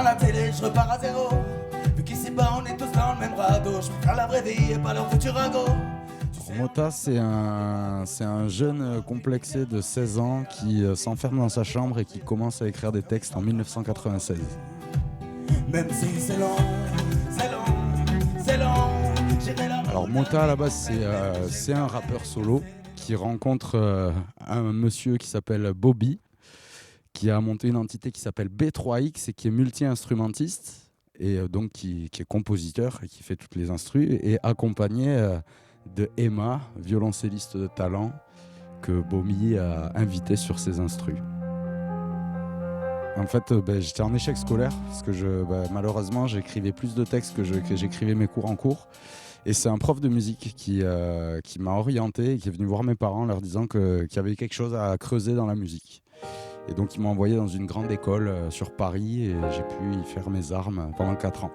j'éteins la télé, je repars à zéro. Vu qu'ici-bas on est tous dans le même radeau, je préfère la vraie vie et pas leur futurago. Mota, c'est un jeune complexé de 16 ans qui s'enferme dans sa chambre et qui commence à écrire des textes en 1996. Même si c'est long, c'est long, c'est long, j'irai là. Alors Mota à la base c'est un rappeur solo qui rencontre un monsieur qui s'appelle Bobby, qui a monté une entité qui s'appelle B3X et qui est multi-instrumentiste et donc qui est compositeur et qui fait toutes les instrus et accompagné de Emma, violoncelliste de talent que Bobby a invité sur ses instrus. En fait, j'étais en échec scolaire parce que malheureusement j'écrivais plus de textes que j'écrivais mes cours en cours. Et c'est un prof de musique qui m'a orienté et qui est venu voir mes parents en leur disant qu'il y avait quelque chose à creuser dans la musique. Et donc il m'a envoyé dans une grande école sur Paris et j'ai pu y faire mes armes pendant 4 ans.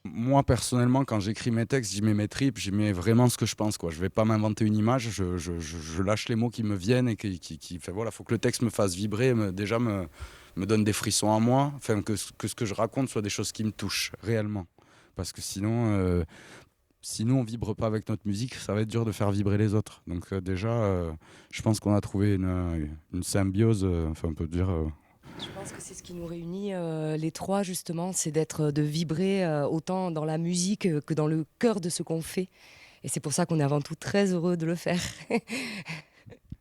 Moi personnellement, quand j'écris mes textes, j'y mets mes tripes, j'y mets vraiment ce que je pense, quoi. Je vais pas m'inventer une image, je lâche les mots qui me viennent et voilà, faut que le texte me fasse vibrer, me donne des frissons à moi, enfin que ce que je raconte soit des choses qui me touchent réellement, parce que sinon on vibre pas avec notre musique, ça va être dur de faire vibrer les autres. Donc je pense qu'on a trouvé une symbiose, on peut dire. Je pense que c'est ce qui nous réunit les trois justement, c'est de vibrer autant dans la musique que dans le cœur de ce qu'on fait. Et c'est pour ça qu'on est avant tout très heureux de le faire.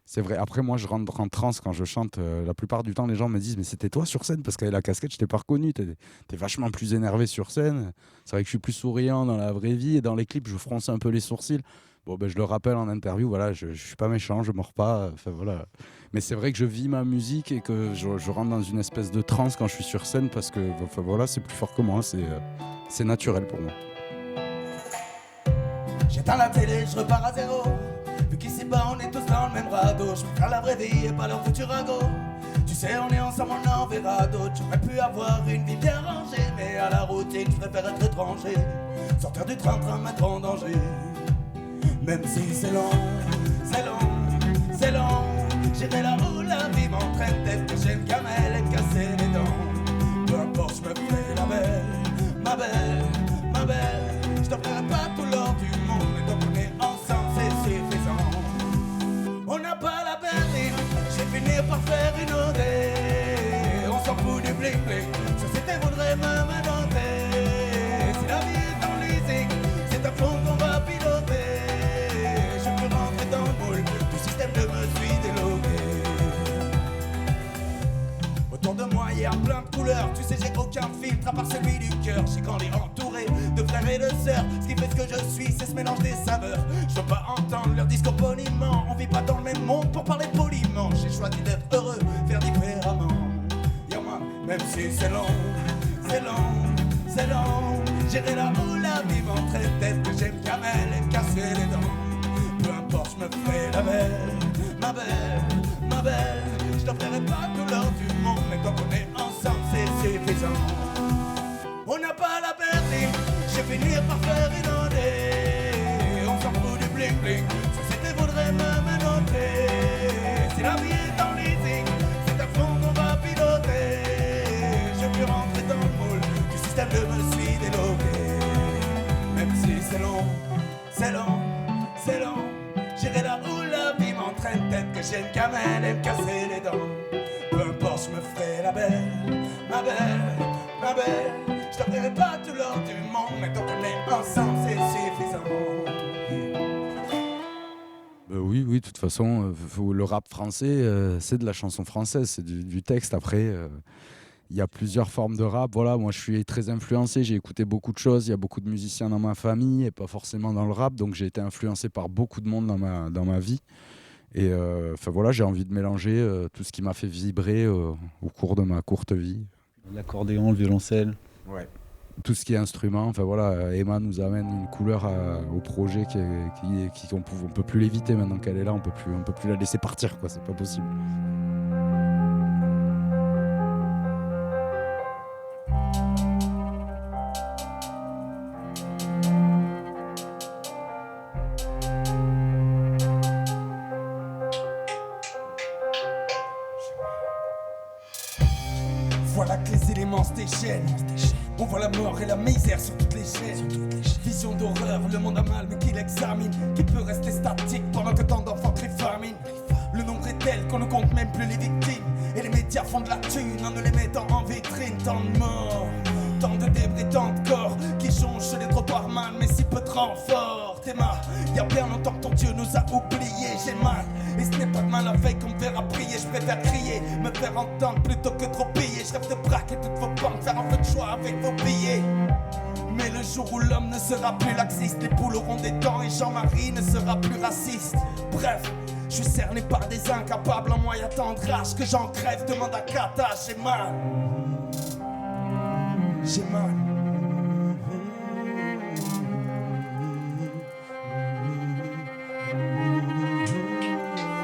C'est vrai. Après, moi, je rentre en transe quand je chante. La plupart du temps, les gens me disent « Mais c'était toi sur scène ?» Parce qu'avec la casquette, je t'ai pas reconnu. T'es vachement plus énervé sur scène. C'est vrai que je suis plus souriant dans la vraie vie. Et dans les clips, je fronce un peu les sourcils. Bon, ben, je le rappelle en interview. Voilà, je suis pas méchant, je mords pas. Enfin, voilà. Mais c'est vrai que je vis ma musique et que je rentre dans une espèce de transe quand je suis sur scène parce que enfin, voilà, c'est plus fort que moi. C'est naturel pour moi. J'éteins la télé, je repars à zéro. Vu qu'ici bas on est tous dans le même radeau. Je préfère la vraie vie et pas leur futur ragot. Tu sais on est ensemble, on en verra d'autres. J'aurais pu avoir une vie bien rangée, mais à la routine je préfère être étranger. Sortir du train-train, mettre en danger. Même si c'est long, c'est long, c'est long. J'irai là où la vie m'entraîne. Peut-être que j'ai une gamelle et me casser les dents. Peu importe, je me fais la belle, ma belle, ma belle. Je t'offrirai pas tout l'or du monde, mais tant qu'on est ensemble, c'est suffisant. On n'a pas la berline, je vais finir par faire une OD. On s'en fout du bling-bling, société voudrait me demander. Si la vie est en leasing, c'est à fond qu'on va piloter. Je peux rentrer dans le moule, tout système de me suit délogué. Autour de moi, il y a plein de couleurs. Tu sais, j'ai aucun filtre à part celui du cœur. J'ai grandi entouré de frères et de sœurs. Ce qui fait ce que je suis, c'est ce mélange des saveurs. Je veux pas entendre leur discours poliment. On vit pas dans le même monde pour parler poliment. J'ai choisi d'être heureux, faire différemment. Yo, moi, même si c'est long, c'est long, c'est long. J'irai là où la vie m'entraîne. Peut-être que j'aime camel et me casser les dents. Peu importe, je me ferai la belle, ma belle, ma belle. Je t'offrirai pas tout l'or du monde, mais quand on est ensemble, c'est suffisant. On n'a pas la berline, je vais finir par faire une OD. On s'en fout du bling bling, société voudrait me noter. Si la vie est en leasing, c'est à fond qu'on va piloter. Je peux rentrer dans le moule, du système de me suit délogué. Même si c'est long, c'est long, c'est long. J'irai là où la vie m'entraîne, peut-être que j'ai une camelle et me casser les dents. Peu importe, je me ferai la belle, ma belle, ma belle. Je t'offrirai pas tout l'or du monde, mais tant qu'on est ensemble, c'est suffisant. Oui, de toute façon, le rap français, c'est de la chanson française, c'est du texte. Après, il y a plusieurs formes de rap. Voilà, moi, je suis très influencé, j'ai écouté beaucoup de choses. Il y a beaucoup de musiciens dans ma famille et pas forcément dans le rap, donc j'ai été influencé par beaucoup de monde dans ma vie. Et voilà, j'ai envie de mélanger tout ce qui m'a fait vibrer au cours de ma courte vie. L'accordéon, le violoncelle. Ouais. Tout ce qui est instrument, enfin voilà, Emma nous amène une couleur au projet qu'on peut plus l'éviter maintenant qu'elle est là, on peut plus la laisser partir, quoi, c'est pas possible. Voilà que les éléments se déchaînent. On voit la mort et la misère sur toutes les chaînes. Vision d'horreur, le monde a mal mais qui l'examine. Qui peut rester statique pendant que tant d'enfants crient famine. Le nombre est tel qu'on ne compte même plus les victimes. Et les médias font de la thune en ne les mettant en vitrine. Tant de morts, tant de débris, tant de corps qui jonchent les trottoirs mal mais si peu de renfort. Théma, y'a bien longtemps que ton Dieu nous a oubliés. J'ai mal, et ce n'est pas de mal la veille qu'on me verra prier. Je préfère crier, me faire entendre plutôt que trop payer. Je rêve de braquer toutes vos banques, faire un peu de choix avec vos billets. Mais le jour où l'homme ne sera plus laxiste, les poules auront des dents et Jean-Marie ne sera plus raciste. Bref, je suis cerné par des incapables, en moi y'a tant de rage que j'en crève, demande à Kata, j'ai mal. J'ai mal.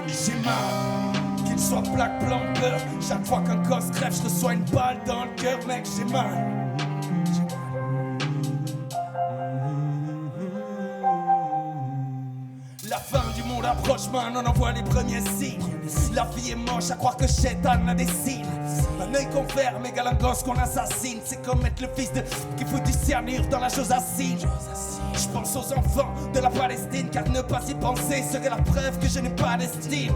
J'ai mal. Qu'il soit black, blanc, beurre. Chaque fois qu'un gosse crève, je reçois une balle dans le cœur, mec, j'ai mal. La fin du monde approche, man, on en voit les premiers signes. La vie est moche, à croire que Shaitan la dessine. Un œil qu'on ferme égale un gosse qu'on assassine. C'est comme être le fils de qui fout du cyanure dans la chose assise. Je pense aux enfants de la Palestine, car ne pas y penser serait la preuve que je n'ai pas d'estime.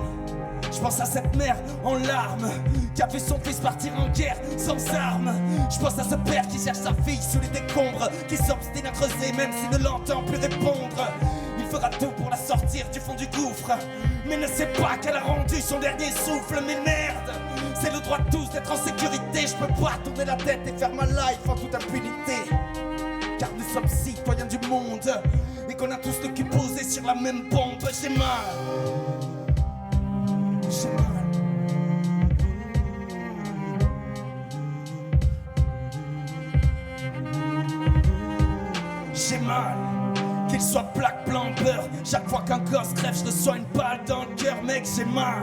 Je pense à cette mère en larmes qui a vu son fils partir en guerre sans armes. Je pense à ce père qui cherche sa fille sous les décombres, qui s'obstine à creuser même s'il ne l'entend plus répondre. Il fera tout pour la sortir du fond du gouffre. Mais ne sait pas qu'elle a rendu son dernier souffle. Mais merde, c'est le droit de tous d'être en sécurité. Je peux pas tourner la tête et faire ma life en toute impunité. Car nous sommes citoyens du monde et qu'on a tous le cul posé sur la même bombe. J'ai mal. J'ai mal. J'ai mal, qu'il soit plaque, blanc, beurre. Chaque fois qu'un gosse crève, je reçois une balle dans le cœur, mec, j'ai mal.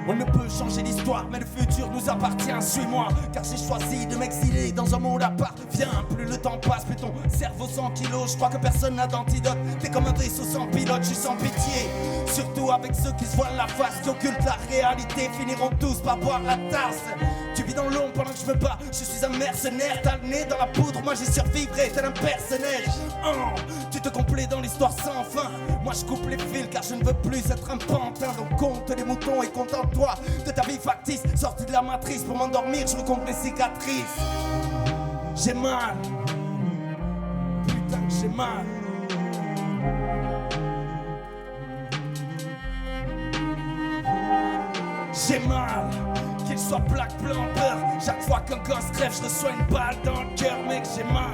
On ne peut changer l'histoire, mais le futur nous appartient, suis-moi. Car j'ai choisi de m'exiler dans un monde à part. Viens, plus le temps passe, plus ton cerveau 100 kilos. Je crois que personne n'a d'antidote. T'es comme un vaisseau sans pilote, je suis sans pitié. Surtout avec ceux qui se voilent la face, qui occultent la réalité, finiront tous par boire la tasse. Tu vis dans l'ombre pendant que je me bats, je suis un mercenaire. T'as le nez dans la poudre, moi j'y survivrai tel un personnage. Tu te complais dans l'histoire sans fin. Moi je coupe les fils car je ne veux plus être un pantin. Donc compte les moutons et contente-toi de ta vie factice. Sorti de la matrice pour m'endormir, je recompte mes cicatrices. J'ai mal, putain que j'ai mal. J'ai mal, qu'il soit black, blanc, beurre. Chaque fois qu'un gosse crève, je reçois une balle dans le cœur, mec, j'ai mal.